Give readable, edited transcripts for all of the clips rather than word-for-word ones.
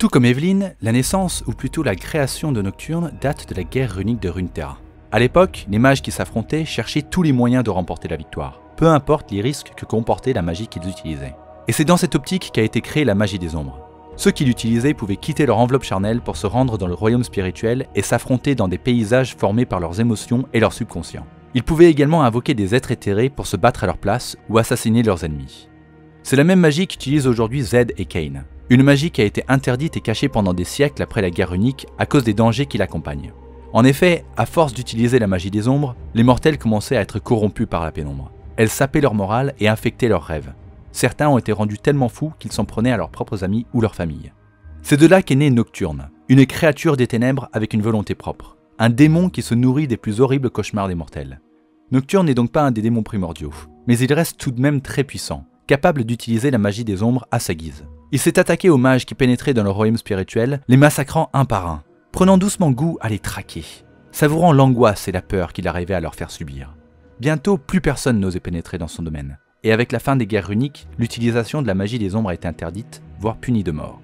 Tout comme Evelyn, la naissance ou plutôt la création de Nocturne date de la guerre runique de Runeterra. A l'époque, les mages qui s'affrontaient cherchaient tous les moyens de remporter la victoire, peu importe les risques que comportait la magie qu'ils utilisaient. Et c'est dans cette optique qu'a été créée la magie des ombres. Ceux qui l'utilisaient pouvaient quitter leur enveloppe charnelle pour se rendre dans le royaume spirituel et s'affronter dans des paysages formés par leurs émotions et leur subconscient. Ils pouvaient également invoquer des êtres éthérés pour se battre à leur place ou assassiner leurs ennemis. C'est la même magie qu'utilisent aujourd'hui Zed et Kain. Une magie qui a été interdite et cachée pendant des siècles après la guerre runique à cause des dangers qui l'accompagnent. En effet, à force d'utiliser la magie des ombres, les mortels commençaient à être corrompus par la pénombre. Elle sapait leur morale et infectait leurs rêves. Certains ont été rendus tellement fous qu'ils s'en prenaient à leurs propres amis ou leur famille. C'est de là qu'est née Nocturne, une créature des ténèbres avec une volonté propre. Un démon qui se nourrit des plus horribles cauchemars des mortels. Nocturne n'est donc pas un des démons primordiaux, mais il reste tout de même très puissant, capable d'utiliser la magie des ombres à sa guise. Il s'est attaqué aux mages qui pénétraient dans le royaume spirituel, les massacrant un par un, prenant doucement goût à les traquer, savourant l'angoisse et la peur qu'il arrivait à leur faire subir. Bientôt, plus personne n'osait pénétrer dans son domaine, et avec la fin des guerres runiques, l'utilisation de la magie des ombres a été interdite, voire punie de mort.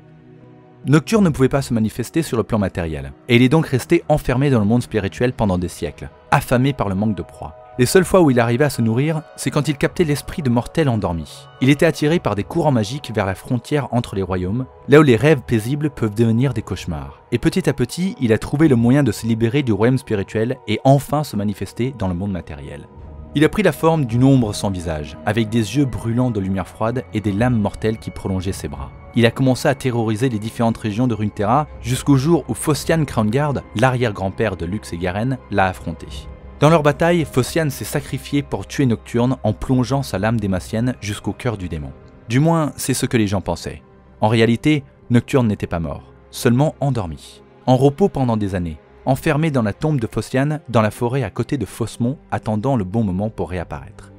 Nocturne ne pouvait pas se manifester sur le plan matériel, et il est donc resté enfermé dans le monde spirituel pendant des siècles, affamé par le manque de proie. Les seules fois où il arrivait à se nourrir, c'est quand il captait l'esprit de mortels endormis. Il était attiré par des courants magiques vers la frontière entre les royaumes, là où les rêves paisibles peuvent devenir des cauchemars. Et petit à petit, il a trouvé le moyen de se libérer du royaume spirituel et enfin se manifester dans le monde matériel. Il a pris la forme d'une ombre sans visage, avec des yeux brûlants de lumière froide et des lames mortelles qui prolongeaient ses bras. Il a commencé à terroriser les différentes régions de Runeterra jusqu'au jour où Phocian Crownguard, l'arrière-grand-père de Lux et Garen, l'a affronté. Dans leur bataille, Phocian s'est sacrifié pour tuer Nocturne en plongeant sa lame démacienne jusqu'au cœur du démon. Du moins, c'est ce que les gens pensaient. En réalité, Nocturne n'était pas mort, seulement endormi, en repos pendant des années, enfermé dans la tombe de Phocian dans la forêt à côté de Fosmont, attendant le bon moment pour réapparaître.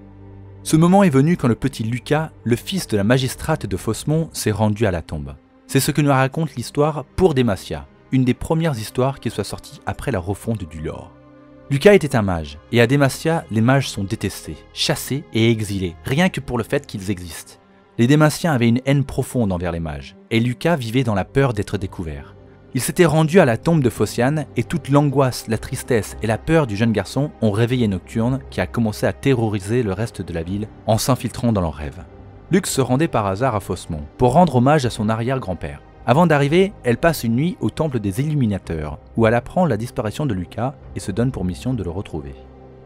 Ce moment est venu quand le petit Lucas, le fils de la magistrate de Fosmont, s'est rendu à la tombe. C'est ce que nous raconte l'histoire Pour Demacia, une des premières histoires qui soit sortie après la refonte du lore. Lucas était un mage, et à Demacia, les mages sont détestés, chassés et exilés, rien que pour le fait qu'ils existent. Les Démaciens avaient une haine profonde envers les mages, et Lucas vivait dans la peur d'être découvert. Il s'était rendu à la tombe de Phocian, et toute l'angoisse, la tristesse et la peur du jeune garçon ont réveillé Nocturne, qui a commencé à terroriser le reste de la ville en s'infiltrant dans leurs rêves. Lux se rendait par hasard à Fosmont, pour rendre hommage à son arrière-grand-père. Avant d'arriver, elle passe une nuit au temple des Illuminateurs, où elle apprend la disparition de Lucas et se donne pour mission de le retrouver.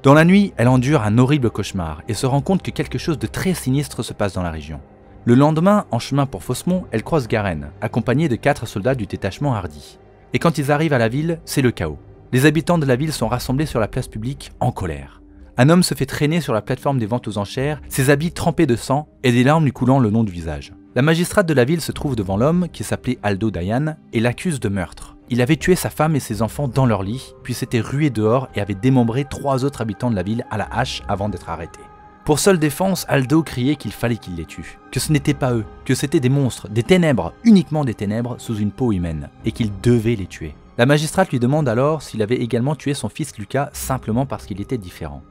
Dans la nuit, elle endure un horrible cauchemar et se rend compte que quelque chose de très sinistre se passe dans la région. Le lendemain, en chemin pour Fosmont, elle croise Garen, accompagnée de 4 soldats du détachement Hardy. Et quand ils arrivent à la ville, c'est le chaos. Les habitants de la ville sont rassemblés sur la place publique, en colère. Un homme se fait traîner sur la plateforme des ventes aux enchères, ses habits trempés de sang et des larmes lui coulant le long du visage. La magistrate de la ville se trouve devant l'homme, qui s'appelait Aldo Dayan, et l'accuse de meurtre. Il avait tué sa femme et ses enfants dans leur lit, puis s'était rué dehors et avait démembré 3 autres habitants de la ville à la hache avant d'être arrêté. Pour seule défense, Aldo criait qu'il fallait qu'il les tue, que ce n'était pas eux, que c'était des monstres, des ténèbres, uniquement des ténèbres sous une peau humaine, et qu'il devait les tuer. La magistrate lui demande alors s'il avait également tué son fils Lucas simplement parce qu'il était différent.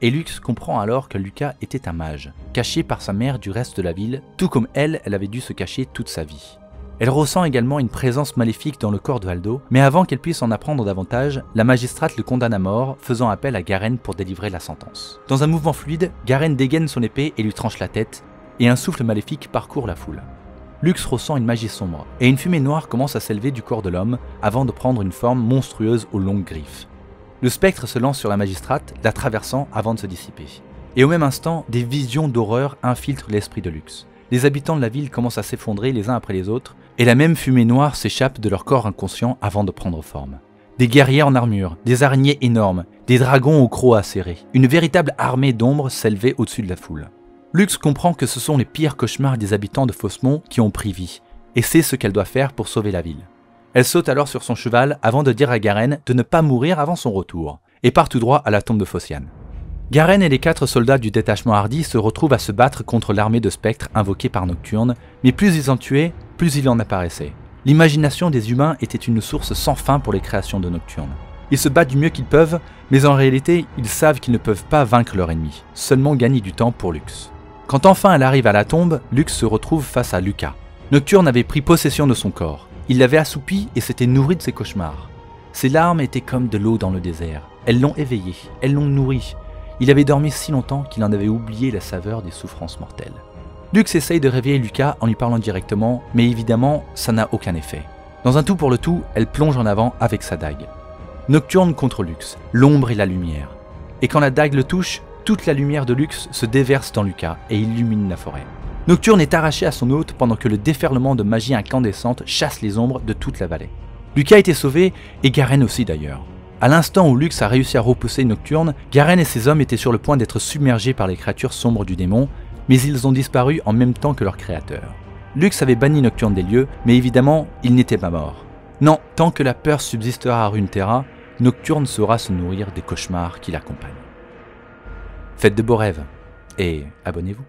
Et Lux comprend alors que Lucas était un mage, caché par sa mère du reste de la ville, tout comme elle avait dû se cacher toute sa vie. Elle ressent également une présence maléfique dans le corps de Aldo, mais avant qu'elle puisse en apprendre davantage, la magistrate le condamne à mort, faisant appel à Garen pour délivrer la sentence. Dans un mouvement fluide, Garen dégaine son épée et lui tranche la tête, et un souffle maléfique parcourt la foule. Lux ressent une magie sombre, et une fumée noire commence à s'élever du corps de l'homme, avant de prendre une forme monstrueuse aux longues griffes. Le spectre se lance sur la magistrate, la traversant avant de se dissiper. Et au même instant, des visions d'horreur infiltrent l'esprit de Lux. Les habitants de la ville commencent à s'effondrer les uns après les autres, et la même fumée noire s'échappe de leur corps inconscient avant de prendre forme. Des guerriers en armure, des araignées énormes, des dragons aux crocs acérés, une véritable armée d'ombres s'élevait au-dessus de la foule. Lux comprend que ce sont les pires cauchemars des habitants de Fosmont qui ont pris vie, et sait ce qu'elle doit faire pour sauver la ville. Elle saute alors sur son cheval avant de dire à Garen de ne pas mourir avant son retour, et part tout droit à la tombe de Phocian. Garen et les 4 soldats du détachement Hardy se retrouvent à se battre contre l'armée de spectres invoquée par Nocturne, mais plus ils en tuaient, plus il en apparaissait. L'imagination des humains était une source sans fin pour les créations de Nocturne. Ils se battent du mieux qu'ils peuvent, mais en réalité, ils savent qu'ils ne peuvent pas vaincre leur ennemi, seulement gagner du temps pour Lux. Quand enfin elle arrive à la tombe, Lux se retrouve face à Lucas. Nocturne avait pris possession de son corps. Il l'avait assoupi et s'était nourri de ses cauchemars. Ses larmes étaient comme de l'eau dans le désert. Elles l'ont éveillé, elles l'ont nourri. Il avait dormi si longtemps qu'il en avait oublié la saveur des souffrances mortelles. Lux essaye de réveiller Lucas en lui parlant directement, mais évidemment, ça n'a aucun effet. Dans un tout pour le tout, elle plonge en avant avec sa dague. Nocturne contre Lux, l'ombre et la lumière. Et quand la dague le touche, toute la lumière de Lux se déverse dans Lucas et illumine la forêt. Nocturne est arraché à son hôte pendant que le déferlement de magie incandescente chasse les ombres de toute la vallée. Lucas a été sauvé, et Garen aussi d'ailleurs. À l'instant où Lux a réussi à repousser Nocturne, Garen et ses hommes étaient sur le point d'être submergés par les créatures sombres du démon, mais ils ont disparu en même temps que leur créateur. Lux avait banni Nocturne des lieux, mais évidemment, il n'était pas mort. Non, tant que la peur subsistera à Runeterra, Nocturne saura se nourrir des cauchemars qui l'accompagnent. Faites de beaux rêves, et abonnez-vous.